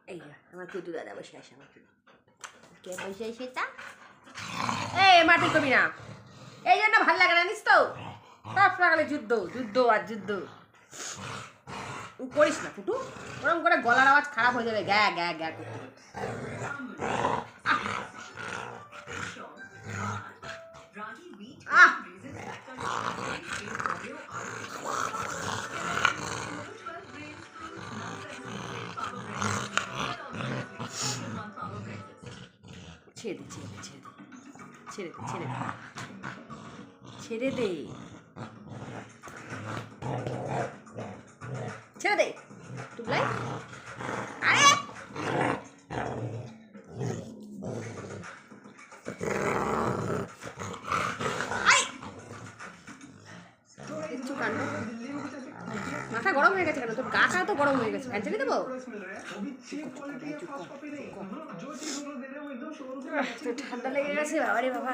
এই আমার কুদু দাদা বসে আসে আমার কে বসে এসে তা এই মাটি কবি না এই জন্য ভাল লাগে না জানিস তো সব সকালে যুদ্ধ যুদ্ধ আর যুদ্ধ করিস না ফুটু ওরকম করে গলার আওয়াজ খারাপ হয়ে যাবে গ্যা গ্যা গ্যা করতে ছেড়ে দে ছেড়ে দে ছেড়ে দে ছেড়ে দে ছেড়ে দে ছেড়ে দে টুকলাই আরে কিচ্ছু কাণ্ড মাথা গরম হয়ে গেছে কেন তোর গাটা তো গরম হয়ে গেছে ফ্যান চালিয়ে দেবো ঠান্ডা লেগে গেছে বাবারে বাবা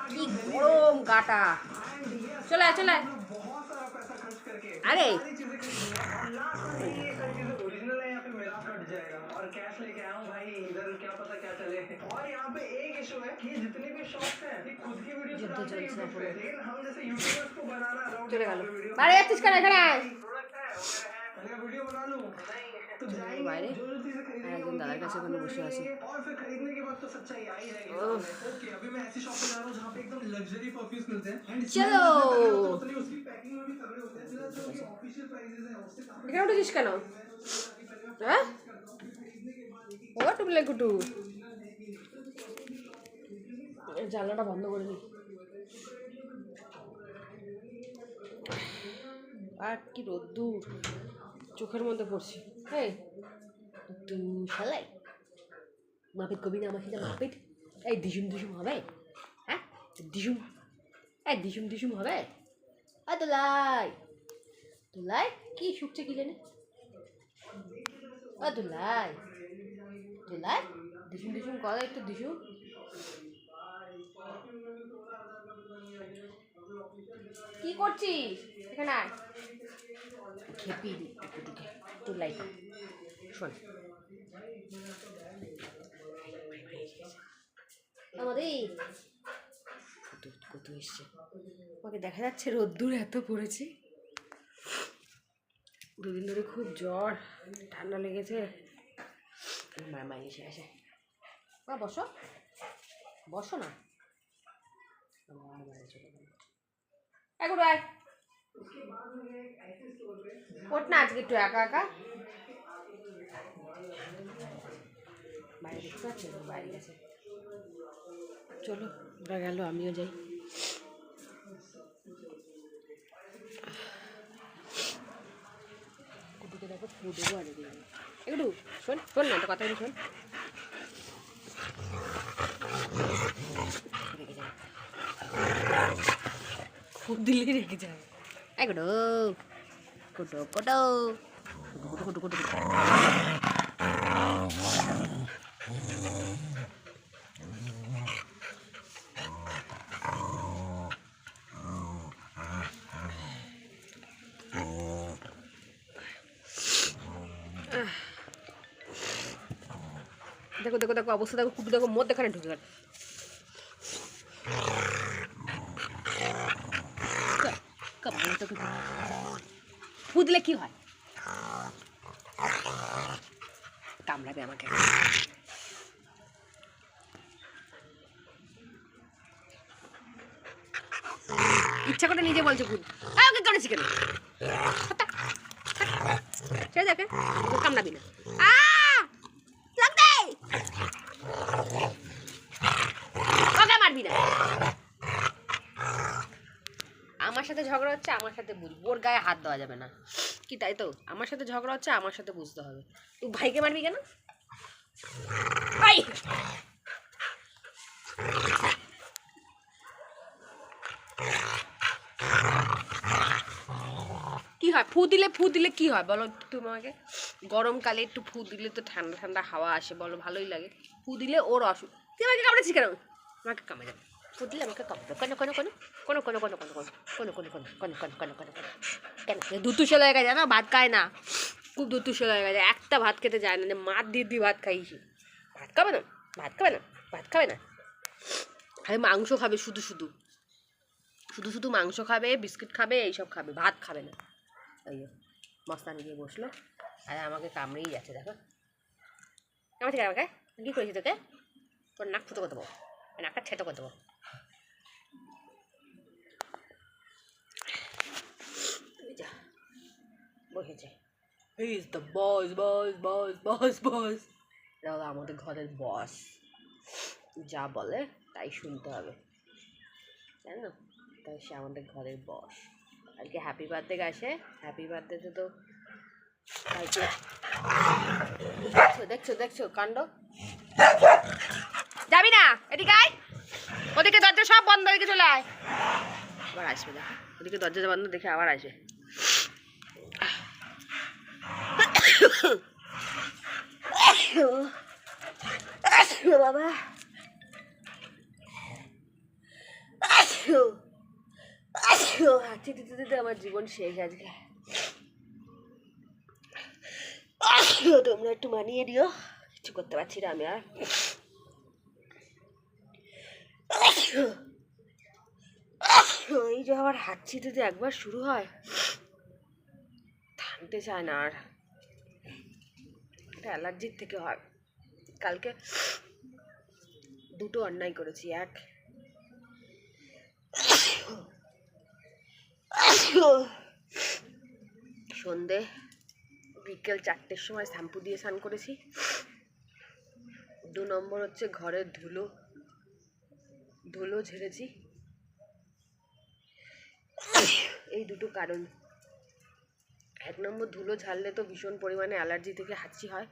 কি গরম গাটা চলে আয় চলে আয় আরে যুদ্ধ চলছে চলে গেল বাড়ি যাচ্ছিস কেন এখানে বাইরে একজন দাদার কাছে ওখানে বসে আছে চলো এখানে উঠেছিস কেন হ্যাঁ ও টুকলে কুটু জানলাটা বন্ধ করে নি আর কি রোদ্দুর চোখের মধ্যে পড়ছি হ্যাঁ তুই শালাই মাপিট কবি না আমার সাথে মাপিট এই দিসুম দিসুম হবে হ্যাঁ দিসুম এই দিসুম দিসুম হবে তোলাই তোলাই কি শুকছে কি জানে তোলাই তোলাই দিসুম দিসুম করা একটু দিসুম কি করছিস এখানে আয় খেপি দিকে তোলাই শোন আমাদের কত এসছে আমাকে দেখা যাচ্ছে রোদ্দুর এত পড়েছে দুদিন ধরে খুব জ্বর ঠান্ডা লেগেছে মা এসে আসে মা বসো বসো না এখন আয় ওঠ না আজকে একটু একা একা বাইরে দেখতে পাচ্ছি বাইরে গেছে চলো ওরা গেল আমিও যাই কুটুকে দেখো ফু দেবো আরে একটু শোন শোন না তো কথা বলি শোন ফুট দিলে রেখে যাবে একটু কুটো কুটো কুটো কুটো কুটো কুটো দেখো দেখো দেখো অবস্থা দেখো কুটু দেখো মধ্যে এখানে ঢুকে গেল ফু দিলে কি হয় কামড়াবে আমাকে ইচ্ছা করে নিজে বলছে ফুল ওকে করেছি কেন সে দেখে কামড়াবি না ওকে মারবি না আমার সাথে ঝগড়া হচ্ছে আমার সাথে বুঝবো ওর গায়ে হাত দেওয়া যাবে না কি তাই তো আমার সাথে ঝগড়া হচ্ছে আমার সাথে বুঝতে হবে তুই ভাইকে মারবি কেন কি হয় ফু দিলে কি হয় বলো তুমি আমাকে গরমকালে একটু ফু দিলে তো ঠান্ডা ঠান্ডা হাওয়া আসে বলো ভালোই লাগে ফু দিলে ওর অসুখ তুই আমাকে কামড়েছিস কেন আমাকে কামড়ে যাবে ফুটলে আমাকে কাঁপবে কোনো কেন দুতু সেলা হয়ে গেছে না, ভাত খায় না, খুব দুতু সেলা হয়ে গেছে, একটা ভাত খেতে যায় না, মার দিয়ে ভাত খাইছি। ভাত খাবে না, ভাত খাবে না, ভাত খাবে না, খালি মাংস খাবে, শুধু শুধু মাংস খাবে, বিস্কিট খাবে, এইসব খাবে, ভাত খাবে না। ওই মস্তানি গিয়ে বসলো আর আমাকে কামড়েই যাচ্ছে, দেখো আমার থেকে আমাকে কী করেছি তোকে, তোর নাক ফুটো করে দেবো, নাকটা ছেটো করে দেবো। বসেছে, হি ইজ দ্য বস। দাদা আমাদের ঘরের বস, যা বলে তাই শুনতে হবে, জানো, তাই সে আমাদের ঘরের বস। কালকে হ্যাপি বার্থডে গেছে, হ্যাপি বার্থডেতে তো কালকে দেখছো কাণ্ড। যাবি না, এদিকে আয়, ওদিকে দরজা সব বন্ধ, ওদিকে চলে আয়, আবার আসবে, দেখো ওদিকে দরজা বন্ধ দেখে আবার আসবে। বাবা হাঁচি দিতে আমার জীবন শেষ আজকে। তোমরা একটু মানিয়ে দিও, কিছু করতে পারছি না আমি আর। এই যে আমার হাঁচি দিতে একবার শুরু হয় থামতে চায় না আর, এটা অ্যালার্জির থেকে হয়। কালকে দুটো অন্যায় করেছি, এক সন্ধে বিকেল 4টের সময় শ্যাম্পু দিয়ে স্নান করেছি, 2 নম্বর হচ্ছে ঘরের ধুলো ঝেড়েছি, এই দুটো কারণ। 1 নম্বর ধুলো ঝাড়লে তো ভীষণ পরিমাণে অ্যালার্জি থেকে হাঁচি হয়,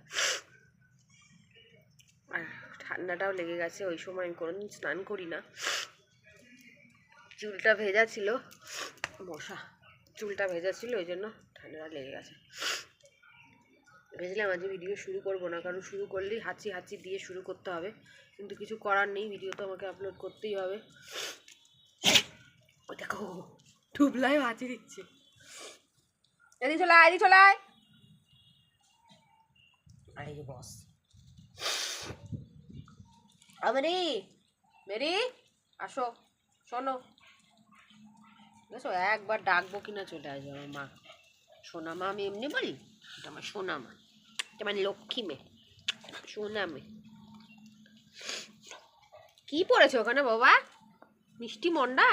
আর ঠান্ডাটাও লেগে গেছে, ওই সময় আমি কোনোদিন স্নান করি না, চুলটা ভেজা ছিল, চুলটা ভেজা ছিল, ওই জন্য ঠান্ডাটা লেগে গেছে। ভেজলাম আজকে ভিডিও শুরু করবো না, কারণ শুরু করলেই হাঁচি দিয়ে শুরু করতে হবে, কিন্তু কিছু করার নেই, ভিডিও তো আমাকে আপলোড করতেই হবে। ওই দেখো টুবলাই হাঁচি দিচ্ছে, এদিকে চলে আয়, আর এই যে বস মেরি আসো, শোনো, বুঝছো, একবার ডাকবো কিনা চলে আসবে আমার মা, সোনা মা, আমি এমনি বলি, এটা আমার সোনা মা, এটা আমার লক্ষ্মী মেয়ে, সোনা মেয়ে। কি পড়েছো ওখানে বাবা, মিষ্টি মন্ডা?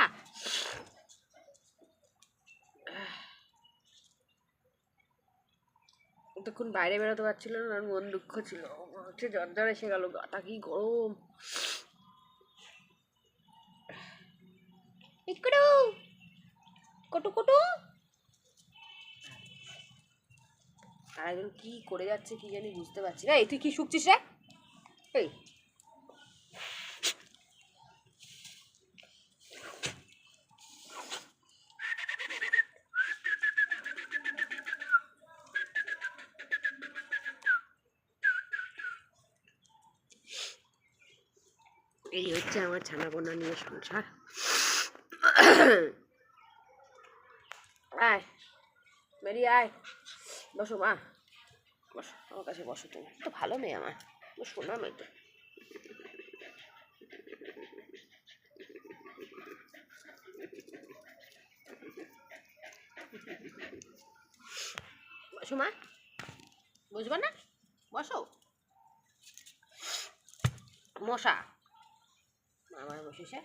তখন বাইরে বেরোতে পারছিল না, আর মন দুঃখ ছিল, হচ্ছে জ্বর এসে গেল, গাটা কি গরম। কটু আর একজন কি করে যাচ্ছে কি জানি বুঝতে পারছি না। এই তুই কি শুকছিস রে? এই এই হচ্ছে আমার ছানাপোনা নিয়ে সংসার। আয় মেরি আয়, বসো মা, বসো আমার কাছে, বসো, তুমি তো ভালো মেয়ে, আমার শোনা মেয়ে তো। বসো মা, বুঝবা না, বসো। মশা আমার বসেছে,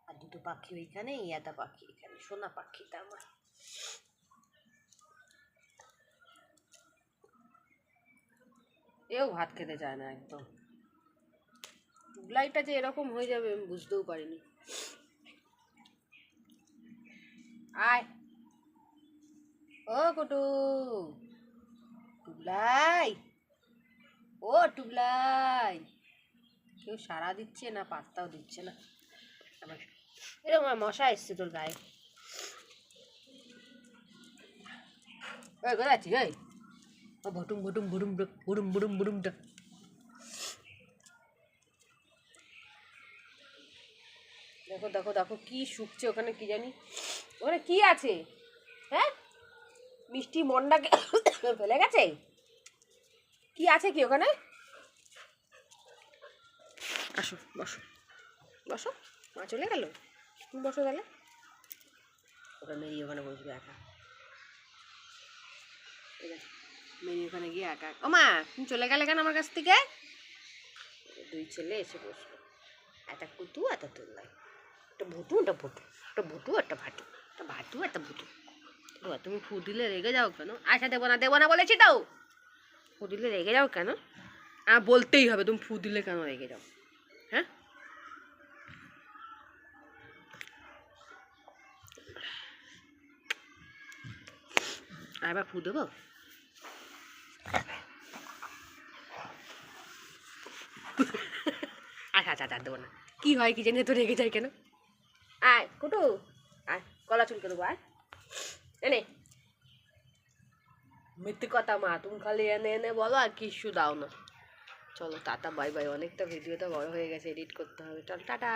আর দুটো পাখি ওইখানে, ইয়াদা পাখি এখানে, সোনা পাখিটা আমার। এও ভাত খেতে চায় না একদম, টুবলাইটা যে এরকম হয়ে যাবে আমি বুঝতেও পারিনি। আয় ও কুটু, টুবলাই, ও টুবলাই, কেউ সাড়া দিচ্ছে না, পাত্তাও দিচ্ছে না আমার। এরকম মশা এসছে তোর গায়ে, কোথায় আছিস? এই ভটুম বুড়ুমটা দেখো দেখো দেখো কি শুকছে ওখানে, কি জানি ওখানে কি আছে। হ্যাঁ, মিষ্টি মন্ডাকে ফেলে গেছে, কি আছে কি ওখানে? আসো বসো বসো, মা চলে গেল, তুমি বসো তাহলে। ওটা মেরি ওখানে বসবে একা, মেরি ওখানে গিয়ে একা। ও মা, তুমি চলে গেলে কেন আমার কাছ থেকে? দুই ছেলে এসে বসলো, একটা কুতু একটা তোল্লাই, একটা ভুটু একটা ভুটু, একটা ভুটু একটা ভাটু, একটা ভাটু একটা ভুটু। তুমি ফু দিলে রেগে যাও কেন? আচ্ছা দেবো না বলেছি তো। ফু দিলে রেগে যাও কেন? বলতেই হবে, তুমি ফু দিলে কেন রেগে যাও? হ্যাঁ, আর এবার ফু দেবো? আচ্ছা দেবো না। কি হয় কি জানি, তো রেগে যায় কেন? আয় কুটু, আয় গলা চুলকে দেবো, আয় এনে। মিথ্যে কথা মা, তুমি খালি এনে এনে বলো আর কিচ্ছু দাও না। চলো টাটা বাই বাই, অনেকটা ভিডিওটা বড় হয়ে গেছে, এডিট করতে হবে, চল টাটা।